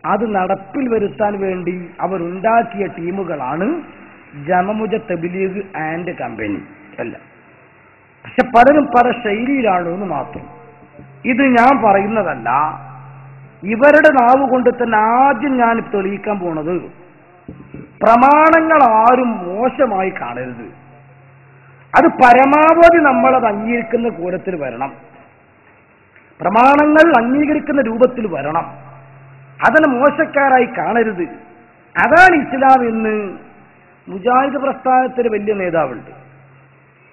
അത് നടപ്പിൽ വരുത്താൻ വേണ്ടി അവരുണ്ടാക്കിയ ടീമുകളാണ് ജമമുജ തബ്ലീഗ് ആൻഡ് കമ്പനി അല്ല. പക്ഷെ പലരും പല ശൈലിയിലാണ് എന്ന് മാത്രം. ഇത് ഞാൻ പറയുന്നതല്ല, ഇവരുടെ നാവ് കൊണ്ട് തന്നെ ആദ്യം ഞാൻ തെളിയിക്കാൻ പോണത്, പ്രമാണങ്ങൾ ആരും മോശമായി കാണരുത്. അത് പരമാവധി നമ്മളത് അംഗീകരിക്കുന്ന കൂലത്തിൽ വരണം, പ്രമാണങ്ങൾ അംഗീകരിക്കുന്ന രൂപത്തിൽ വരണം. അതിനെ മോശക്കാരായി കാണരുത്. അതാണ് ഇസ്ലാം എന്ന് മുജാഹിദ് പ്രസ്ഥാനത്തിന് വലിയ നേതാവുണ്ട്,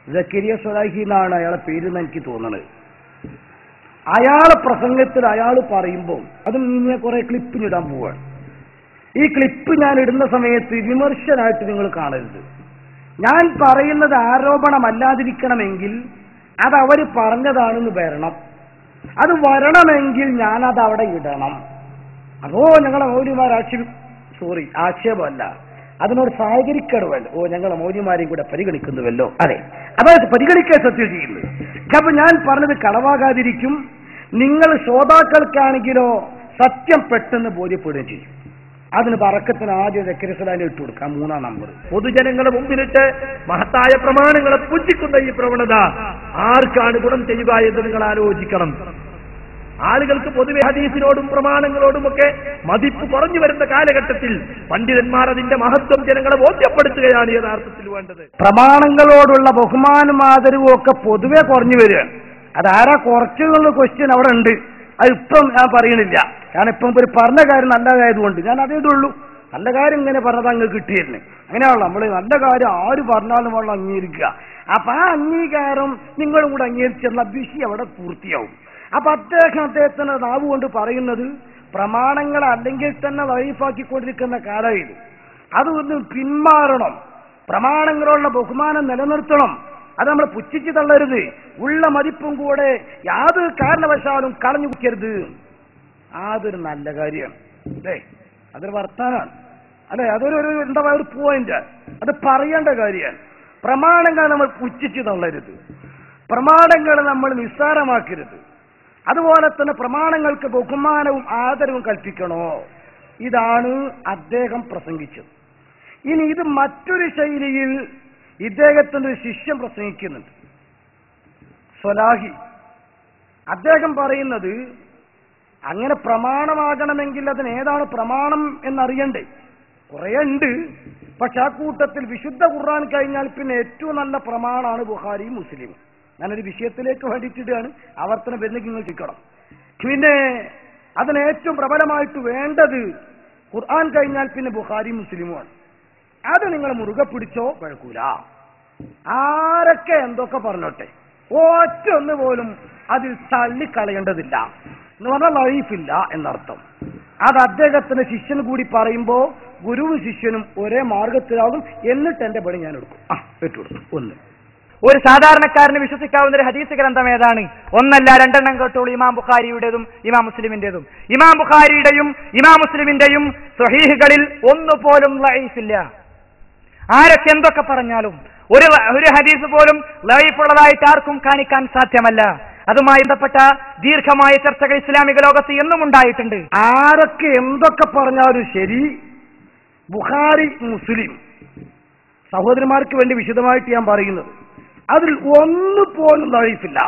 സക്കരിയ സ്വലാഹി എന്നാണ് അയാളെ പേരെന്ന് എനിക്ക് തോന്നുന്നത്. അയാളെ പ്രസംഗത്തിൽ അയാൾ പറയുമ്പോൾ അത് ഞാൻ കുറെ ക്ലിപ്പ് ഇടാൻ പോവാണ്. ഈ ക്ലിപ്പ് ഞാൻ ഇടുന്ന സമയത്ത് വിമർശനായിട്ട് നിങ്ങൾ കാണരുത്. ഞാൻ പറയുന്നത് ആരോപണമല്ലാതിരിക്കണമെങ്കിൽ അത് അവർ പറഞ്ഞതാണെന്ന് വരണം. അത് വരണമെങ്കിൽ ഞാനത് അവിടെ ഇടണം. അതോ ഞങ്ങളെ മൗലിമാർ ആക്ഷേപമല്ല, അതിനോട് സഹകരിക്കണമല്ലോ. ഞങ്ങളെ മൗലിമാരെയും കൂടെ പരിഗണിക്കുന്നുവല്ലോ. അതെ, അതായത് പരിഗണിക്കാൻ സത്യം ചെയ്യുന്നത്. അപ്പൊ ഞാൻ പറഞ്ഞത് കളവാകാതിരിക്കും. നിങ്ങൾ ശ്രോതാക്കൾക്കാണെങ്കിലോ സത്യം പെട്ടെന്ന് ബോധ്യപ്പെടുകയും ചെയ്യും. അതിന് ബറക്കത്തിന് ആദ്യം സക്കരിയ ഇട്ട് കൊടുക്കാം, 3-ാം നമ്പർ. പൊതുജനങ്ങളുടെ മുമ്പിലിട്ട് മഹത്തായ പ്രമാണങ്ങളെ പുച്ഛിക്കുന്ന ഈ പ്രവണത ആർക്കാണ് ഗുണം ചെയ്യുക എന്ന് നിങ്ങൾ ആലോചിക്കണം. ആളുകൾക്ക് പൊതുവെ ഹദീസിനോടും പ്രമാണങ്ങളോടുമൊക്കെ മതിപ്പ് കുറഞ്ഞു വരുന്ന കാലഘട്ടത്തിൽ പണ്ഡിതന്മാർ അതിന്റെ മഹത്വം ജനങ്ങളെ ബോധ്യപ്പെടുത്തുകയാണ് യഥാർത്ഥത്തിൽ വേണ്ടത്. പ്രമാണങ്ങളോടുള്ള ബഹുമാനം ആദരവും ഒക്കെ പൊതുവെ കുറഞ്ഞു വരികയാണ്. അതാരാ കുറച്ചെന്നുള്ള ക്വസ്റ്റ്യൻ അവിടെ ഉണ്ട്. അതിപ്പം ഞാൻ പറയണില്ല, കാരണം ഇപ്പം ഒരു പറഞ്ഞ കാര്യം നല്ലതായതുകൊണ്ട് ഞാൻ അതേതുള്ളൂ. നല്ല കാര്യം ഇങ്ങനെ പറഞ്ഞത് അങ്ങ് കിട്ടിയിരുന്നേ. അങ്ങനെയാണല്ലോ നമ്മൾ നല്ല കാര്യം ആര് പറഞ്ഞാലും വെള്ളം അംഗീകരിക്കുക. അപ്പൊ ആ അംഗീകാരം നിങ്ങളും കൂടെ അംഗീകരിച്ചെന്ന വിഷയം അവിടെ പൂർത്തിയാവും. അപ്പൊ അദ്ദേഹത്തിന്റെ നാവ് കൊണ്ട് പറയുന്നത് പ്രമാണങ്ങൾ അല്ലെങ്കിൽ തന്നെ വൈഫാക്കിക്കൊണ്ടിരിക്കുന്ന കാലം ഇത്. അതൊന്ന് പിന്മാറണം, പ്രമാണങ്ങളുള്ള ബഹുമാനം നിലനിർത്തണം. അത് നമ്മൾ പുച്ഛിച്ച് തള്ളരുത്. ഉള്ള മതിപ്പും കൂടെ യാതൊരു കാരണവശാലും കളഞ്ഞു കുടിക്കരുത്. അതൊരു നല്ല കാര്യമാണ് അല്ലേ, അതൊരു വർത്താനാണ് അല്ലെ, അതൊരു എന്താ പറയുക, ഒരു പോയിന്റ്. അത് പറയേണ്ട കാര്യമാണ്. പ്രമാണങ്ങൾ നമ്മൾ പുച്ഛിച്ച് തള്ളരുത്, പ്രമാണങ്ങൾ നമ്മൾ നിസ്സാരമാക്കരുത്. അതുപോലെ തന്നെ പ്രമാണങ്ങൾക്ക് ബഹുമാനവും ആദരവും കൽപ്പിക്കണോ. ഇതാണ് അദ്ദേഹം പ്രസംഗിച്ചത്. ഇനി ഇത് മറ്റൊരു ശൈലിയിൽ ഇദ്ദേഹത്തിന്റെ ഒരു ശിഷ്യൻ പ്രസംഗിക്കുന്നുണ്ട്, സ്വലാഹി. അദ്ദേഹം പറയുന്നത് അങ്ങനെ പ്രമാണമാകണമെങ്കിൽ അതിന് ഏതാണ് പ്രമാണം എന്നറിയണ്ടേ. കുറെ ഉണ്ട്, പക്ഷെ ആ കൂട്ടത്തിൽ വിശുദ്ധ ഖുർആൻ കഴിഞ്ഞാൽ പിന്നെ ഏറ്റവും നല്ല പ്രമാണമാണ് ബുഖാരിയും മുസ്ലിമും. ഞാനൊരു വിഷയത്തിലേക്ക് വേണ്ടിയിട്ടാണ് ആവർത്തനം വരുന്നെങ്കിൽ നിങ്ങൾ ചിക്കണം. പിന്നെ അതിന് ഏറ്റവും പ്രബലമായിട്ട് വേണ്ടത് ഖുർആൻ കഴിഞ്ഞാൽ പിന്നെ ബുഖാരിയും മുസ്ലിമുമാണ്. അത് നിങ്ങൾ മുറുകെ പിടിച്ചോ, കുഴക്കൂല. ആരൊക്കെ എന്തൊക്കെ പറഞ്ഞോട്ടെ, ഒറ്റ ഒന്ന് പോലും അതിൽ തള്ളിക്കളയേണ്ടതില്ല എന്ന് പറഞ്ഞാൽ ലൈഫില്ല എന്നർത്ഥം. അത് അദ്ദേഹത്തിന്റെ ശിഷ്യൻ കൂടി പറയുമ്പോ ഗുരുവും ശിഷ്യനും ഒരേ മാർഗത്തിലാകും. എന്നിട്ട് എന്റെ പണി ഞാൻ എടുക്കും, പെട്ടുകൊടുക്കും. ഒന്ന്, ഒരു സാധാരണക്കാരന് വിശ്വസിക്കാവുന്ന ഒരു ഹദീസ് ഗ്രന്ഥം ഏതാണ്? ഒന്നല്ല രണ്ടെണ്ണം കേട്ടോളൂ, ഇമാം ബുഖാരിയുടേതും ഇമാം മുസ്ലിമിന്റേതും. ഇമാം ബുഖാരിയുടെയും ഇമാം മുസ്ലിമിന്റെയും സ്വഹീഹുകളിൽ ഒന്നുപോലും ലഈഫില്ല. ആരൊക്കെ എന്തൊക്കെ പറഞ്ഞാലും ഒരു ഹദീസ് പോലും ലഈഫുള്ളതായിട്ട് ആർക്കും കാണിക്കാൻ സാധ്യമല്ല. അതുമായി ബന്ധപ്പെട്ട ദീർഘമായ ചർച്ചകൾ ഇസ്ലാമിക ലോകത്ത് എന്നും ഉണ്ടായിട്ടുണ്ട്. ആരൊക്കെ എന്തൊക്കെ പറഞ്ഞാലും ശരി, ബുഖാരി മുസ്ലിം സഹോദരന്മാർക്ക് വേണ്ടി വിശദമായിട്ട് ഞാൻ പറയുന്നത്, അതിൽ ഒന്നുപോലും ലഈഫില്ല.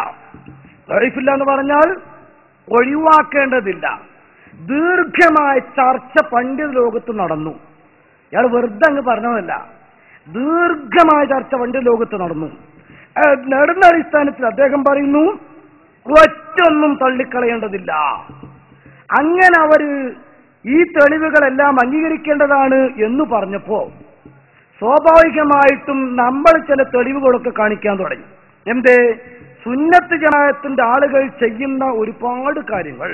ലഈഫില്ല എന്ന് പറഞ്ഞാൽ ഒഴിവാക്കേണ്ടതില്ല. ദീർഘമായ ചർച്ച പണ്ഡിത ലോകത്ത് നടന്നു. ഇയാൾ വെറുതെ അങ്ങ് പറഞ്ഞതല്ല, ദീർഘമായ ചർച്ച പണ്ഡിത ലോകത്ത് നടന്നു. നടന്ന അടിസ്ഥാനത്തിൽ അദ്ദേഹം പറയുന്നു ഒറ്റൊന്നും തള്ളിക്കളയേണ്ടതില്ല. അങ്ങനെ അവര് ഈ തെളിവുകളെല്ലാം അംഗീകരിക്കേണ്ടതാണ് എന്ന് പറഞ്ഞപ്പോ സ്വാഭാവികമായിട്ടും നമ്മൾ ചില തെളിവുകളൊക്കെ കാണിക്കാൻ തുടങ്ങി. എന്തേ? സുന്നത്ത് ജമാഅത്തിന്റെ ആളുകൾ ചെയ്യുന്ന ഒരുപാട് കാര്യങ്ങൾ.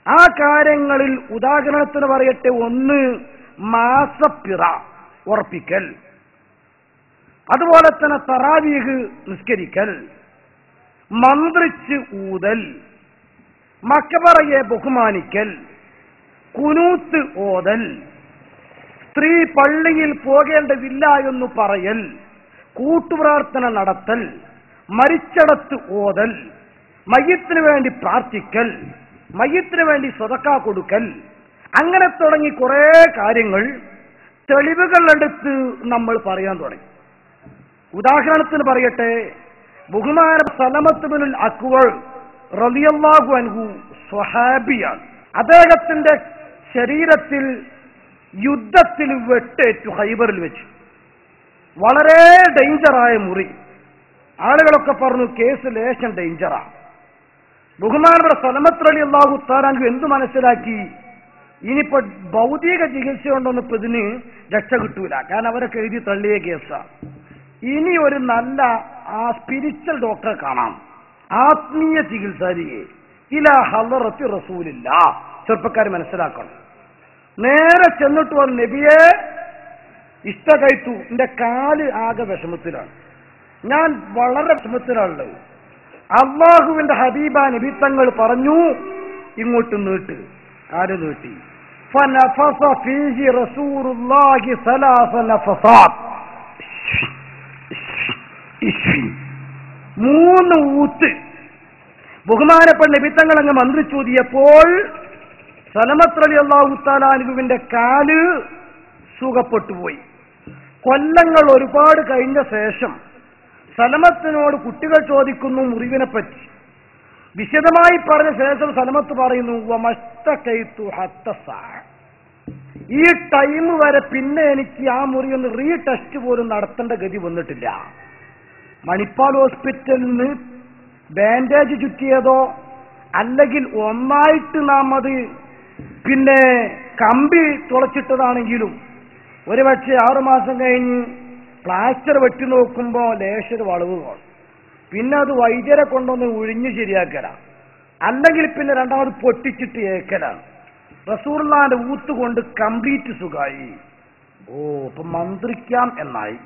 ആ കാര്യങ്ങളിൽ ഉദാഹരണത്തിന് പറയട്ടെ, ഒന്ന് മാസപ്പിറ ഉറപ്പിക്കൽ, അതുപോലെ തന്നെ തറാവീഹ് നിസ്കരിക്കൽ, മന്ത്രിച്ച് ഊതൽ, മക്ബറയെ ബഹുമാനിക്കൽ, കുനൂത്ത് ഓതൽ, സ്ത്രീ പള്ളിയിൽ പോകേണ്ടതില്ല എന്ന് പറയൽ, കൂട്ടുപ്രാർത്ഥന നടത്തൽ, മരിച്ചടത്ത് ഓതൽ, മയ്യത്തിന് വേണ്ടി പ്രാർത്ഥിക്കൽ, മയ്യത്തിന് വേണ്ടി സദഖ കൊടുക്കൽ, അങ്ങനെ തുടങ്ങി കുറെ കാര്യങ്ങൾ തെളിവുകളെടുത്ത് നമ്മൾ പറയാൻ തുടങ്ങി. ഉദാഹരണത്തിന് പറയട്ടെ, ബഹുമാന സലമത്ത് ബിനുൽ അക്വർ റളിയല്ലാഹു അൻഹു സ്വഹാബിയാണ്. അദ്ദേഹത്തിന്റെ ശരീരത്തിൽ യുദ്ധത്തിൽ വെട്ടേറ്റു ഖൈബറിൽ വെച്ച്. വളരെ ഡേഞ്ചറായ മുറി. ആളുകളൊക്കെ പറഞ്ഞു കേസ് ലേശം ഡേഞ്ചറാണ്. ബഹുമാനപ്പെട്ട സലമത്ത് റളിയല്ലാഹു തആല അൻഹു എന്ത് മനസ്സിലാക്കി, ഇനിയിപ്പോ ഭൗതിക ചികിത്സ കൊണ്ടൊന്നും ഇപ്പൊ ഇതിന് രക്ഷ കിട്ടൂല, കാരണം അവരൊക്കെ എഴുതി തള്ളിയ കേസാണ്. ഇനി ഒരു നല്ല സ്പിരിച്വൽ ഡോക്ടറെ കാണാം, ആത്മീയ ചികിത്സാരിയെ ഇലാ ഹളറത്തി റസൂലില്ലാ. ചെറുപ്പക്കാർ മനസ്സിലാക്കണം. നേരെ ചെന്നിട്ട് പറഞ്ഞു, നബിയെ ഇഷ്ടകൈത്തു, എന്റെ കാല് ആകെ വിഷമത്തിലാണ്, ഞാൻ വളരെ വിഷമത്തിലാണുള്ളത്. അള്ളാഹുവിന്റെ ഹബീബ നബി തങ്ങൾ പറഞ്ഞു ഇങ്ങോട്ട് നീട്ട്. കാല് നീട്ടി. فنفث فيه رسول الله 3 نفثات. 3 ഊത്ത് ബഹുമാനപ്പെട്ട നബി തങ്ങൾ അങ്ങ് മന്ത്രിച്ചൂതിയപ്പോൾ സലമത്ത് റളിയല്ലാഹു തആല അൻഹുവിന്റെ കാല് സുഖപ്പെട്ടുപോയി. കൊല്ലങ്ങൾ ഒരുപാട് കഴിഞ്ഞ ശേഷം സലമത്തിനോട് കുട്ടികൾ ചോദിക്കുന്നു മുറിവിനെ പറ്റി. വിശദമായി പറഞ്ഞ ശേഷം സലമത്ത് പറയുന്നു, ഈ ടൈം വരെ പിന്നെ എനിക്ക് ആ മുറി ഒന്ന് റീടെസ്റ്റ് പോലും നടത്തേണ്ട ഗതി വന്നിട്ടില്ല. മണിപ്പാൽ ഹോസ്പിറ്റലിൽ നിന്ന് ബാൻഡേജ് ചുറ്റിയതോ അല്ലെങ്കിൽ ഒന്നായിട്ട് നാം അത് പിന്നെ കമ്പി തുളച്ചിട്ടതാണെങ്കിലും ഒരുപക്ഷെ 6 മാസം കഴിഞ്ഞ് പ്ലാസ്റ്റർ വെട്ടി നോക്കുമ്പോൾ ലേശൊരു വളവ് കാണും. പിന്നെ അത് വൈദ്യരെ കൊണ്ടൊന്ന് ഒഴിഞ്ഞു ശരിയാക്കലാണ്, അല്ലെങ്കിൽ പിന്നെ രണ്ടാമത് പൊട്ടിച്ചിട്ട് ഏക്കലാണ്. റസൂലുള്ളാഹിന്റെ ഊത്ത് കൊണ്ട് കംപ്ലീറ്റ് സുഖായി. ഇപ്പൊ മന്ത്രിക്കാം എന്നായി.